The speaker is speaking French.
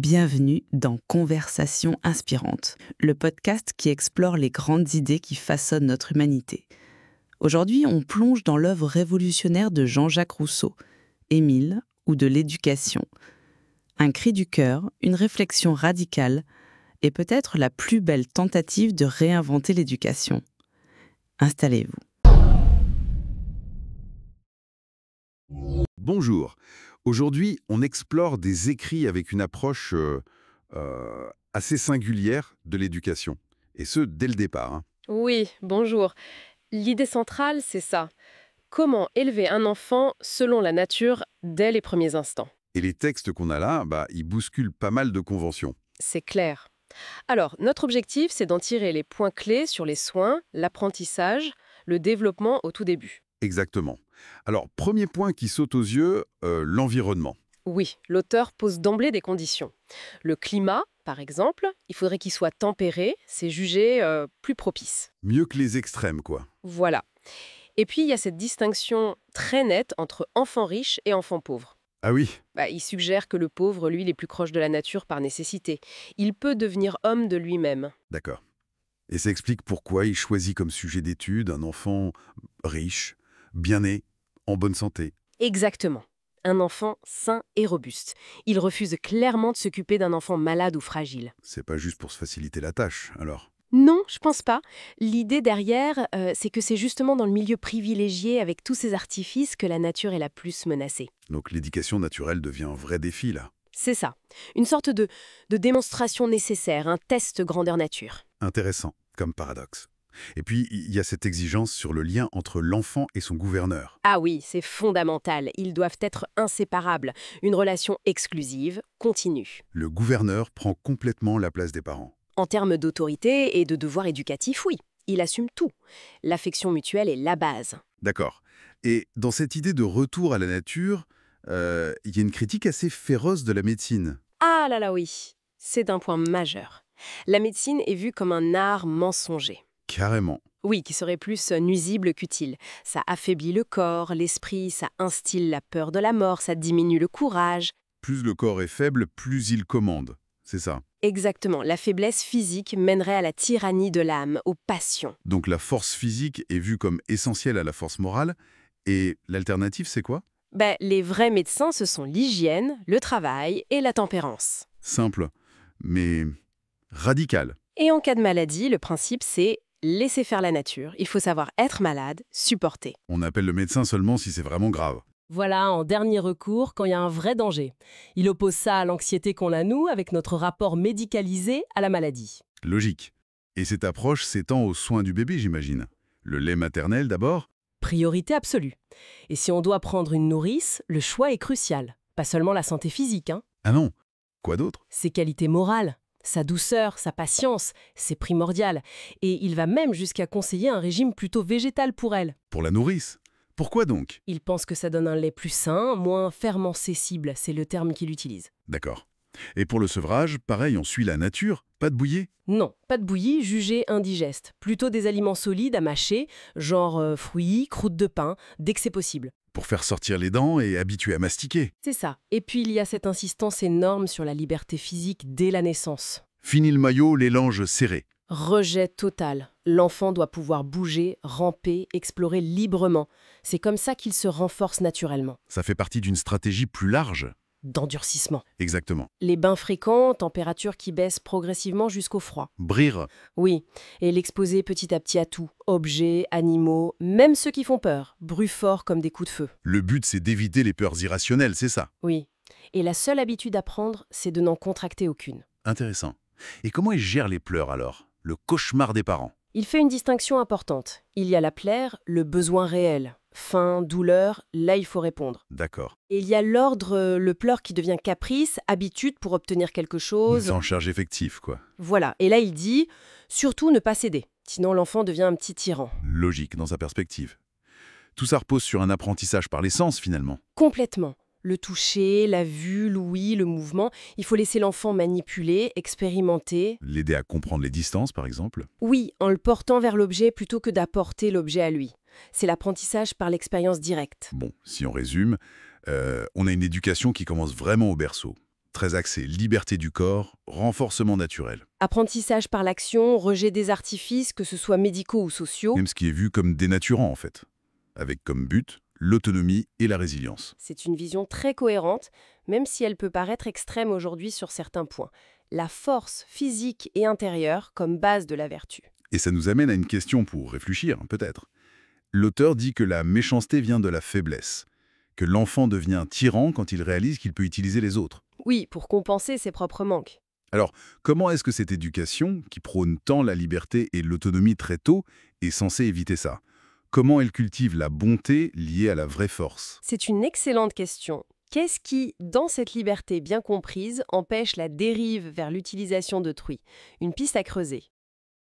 Bienvenue dans Conversations inspirantes, le podcast qui explore les grandes idées qui façonnent notre humanité. Aujourd'hui, on plonge dans l'œuvre révolutionnaire de Jean-Jacques Rousseau, Émile ou de l'éducation. Un cri du cœur, une réflexion radicale et peut-être la plus belle tentative de réinventer l'éducation. Installez-vous. Bonjour. Aujourd'hui, on explore des écrits avec une approche assez singulière de l'éducation. Et ce, dès le départ, hein. Oui, bonjour. L'idée centrale, c'est ça. Comment élever un enfant selon la nature dès les premiers instants? Et les textes qu'on a là, ils bousculent pas mal de conventions. C'est clair. Alors, notre objectif, c'est d'en tirer les points clés sur les soins, l'apprentissage, le développement au tout début. Exactement. Alors, premier point qui saute aux yeux, l'environnement. Oui, l'auteur pose d'emblée des conditions. Le climat, par exemple, il faudrait qu'il soit tempéré, c'est jugé plus propice. Mieux que les extrêmes, quoi. Voilà. Et puis, il y a cette distinction très nette entre enfant riche et enfant pauvre. Ah oui, Il suggère que le pauvre, lui, il est plus proche de la nature par nécessité. Il peut devenir homme de lui-même. d'accord. Et ça explique pourquoi il choisit comme sujet d'étude un enfant riche, bien né, en bonne santé. Exactement. Un enfant sain et robuste. Il refuse clairement de s'occuper d'un enfant malade ou fragile. C'est pas juste pour se faciliter la tâche, alors. Non, je pense pas. L'idée derrière, c'est que c'est justement dans le milieu privilégié, avec tous ces artifices, que la nature est la plus menacée. Donc l'éducation naturelle devient un vrai défi, là. C'est ça. Une sorte de démonstration nécessaire, un test grandeur nature. Intéressant, comme paradoxe. Et puis, il y a cette exigence sur le lien entre l'enfant et son gouverneur. Ah oui, c'est fondamental. Ils doivent être inséparables. Une relation exclusive, continue. Le gouverneur prend complètement la place des parents. En termes d'autorité et de devoir éducatif, oui. Il assume tout. L'affection mutuelle est la base. D'accord. Et dans cette idée de retour à la nature, il y a une critique assez féroce de la médecine. Ah là là oui, c'est un point majeur. La médecine est vue comme un art mensonger. Carrément. Oui, qui serait plus nuisible qu'utile. Ça affaiblit le corps, l'esprit, ça instille la peur de la mort, ça diminue le courage. Plus le corps est faible, plus il commande. C'est ça. Exactement, la faiblesse physique mènerait à la tyrannie de l'âme, aux passions. Donc la force physique est vue comme essentielle à la force morale. Et l'alternative, c'est quoi? Les vrais médecins, ce sont l'hygiène, le travail et la tempérance. Simple, mais radical. Et en cas de maladie, le principe, c'est laisser faire la nature. Il faut savoir être malade, supporter. On appelle le médecin seulement si c'est vraiment grave. Voilà, en dernier recours, quand il y a un vrai danger. Il oppose ça à l'anxiété qu'on a, nous, avec notre rapport médicalisé à la maladie. Logique. Et cette approche s'étend aux soins du bébé, j'imagine. Le lait maternel d'abord. Priorité absolue. Et si on doit prendre une nourrice, le choix est crucial. Pas seulement la santé physique, hein. Ah non, quoi d'autre? Ses qualités morales, sa douceur, sa patience, c'est primordial. Et il va même jusqu'à conseiller un régime plutôt végétal pour elle. Pour la nourrice. Pourquoi donc? Il pense que ça donne un lait plus sain, moins ferment-cessible, c'est le terme qu'il utilise. D'accord. Et pour le sevrage, pareil, on suit la nature, pas de bouillie? Non, pas de bouillie, jugée indigeste. Plutôt des aliments solides à mâcher, genre fruits, croûtes de pain, dès que c'est possible. Pour faire sortir les dents et habituer à mastiquer. C'est ça. Et puis il y a cette insistance énorme sur la liberté physique dès la naissance. Fini le maillot, les langes serrées. Rejet total. L'enfant doit pouvoir bouger, ramper, explorer librement. C'est comme ça qu'il se renforce naturellement. Ça fait partie d'une stratégie plus large. D'endurcissement. Exactement. Les bains fréquents, température qui baisse progressivement jusqu'au froid. Brire. Oui, et l'exposer petit à petit à tout. Objets, animaux, même ceux qui font peur. Bruits forts comme des coups de feu. Le but, c'est d'éviter les peurs irrationnelles, c'est ça. Oui. Et la seule habitude à prendre, c'est de n'en contracter aucune. Intéressant. Et comment il gère les pleurs alors? Le cauchemar des parents. Il fait une distinction importante. Il y a la plaire, le besoin réel. Faim, douleur, là il faut répondre. D'accord. Et il y a l'ordre, le pleur qui devient caprice, habitude pour obtenir quelque chose. Sans charge effective, quoi. Voilà. Et là il dit, surtout ne pas céder. Sinon l'enfant devient un petit tyran. Logique dans sa perspective. Tout ça repose sur un apprentissage par les sens, finalement. Complètement. Le toucher, la vue, l'ouïe, le mouvement. Il faut laisser l'enfant manipuler, expérimenter. L'aider à comprendre les distances, par exemple. Oui, en le portant vers l'objet plutôt que d'apporter l'objet à lui. C'est l'apprentissage par l'expérience directe. Bon, si on résume, on a une éducation qui commence vraiment au berceau. Très axé liberté du corps, renforcement naturel. Apprentissage par l'action, rejet des artifices, que ce soit médicaux ou sociaux. Même ce qui est vu comme dénaturant en fait. Avec comme but l'autonomie et la résilience. C'est une vision très cohérente, même si elle peut paraître extrême aujourd'hui sur certains points. La force physique et intérieure comme base de la vertu. Et ça nous amène à une question pour réfléchir, peut-être. L'auteur dit que la méchanceté vient de la faiblesse, que l'enfant devient tyran quand il réalise qu'il peut utiliser les autres. Oui, pour compenser ses propres manques. Alors, comment est-ce que cette éducation, qui prône tant la liberté et l'autonomie très tôt, est censée éviter ça? Comment elle cultive la bonté liée à la vraie force? C'est une excellente question. Qu'est-ce qui, dans cette liberté bien comprise, empêche la dérive vers l'utilisation d'autrui? Une piste à creuser.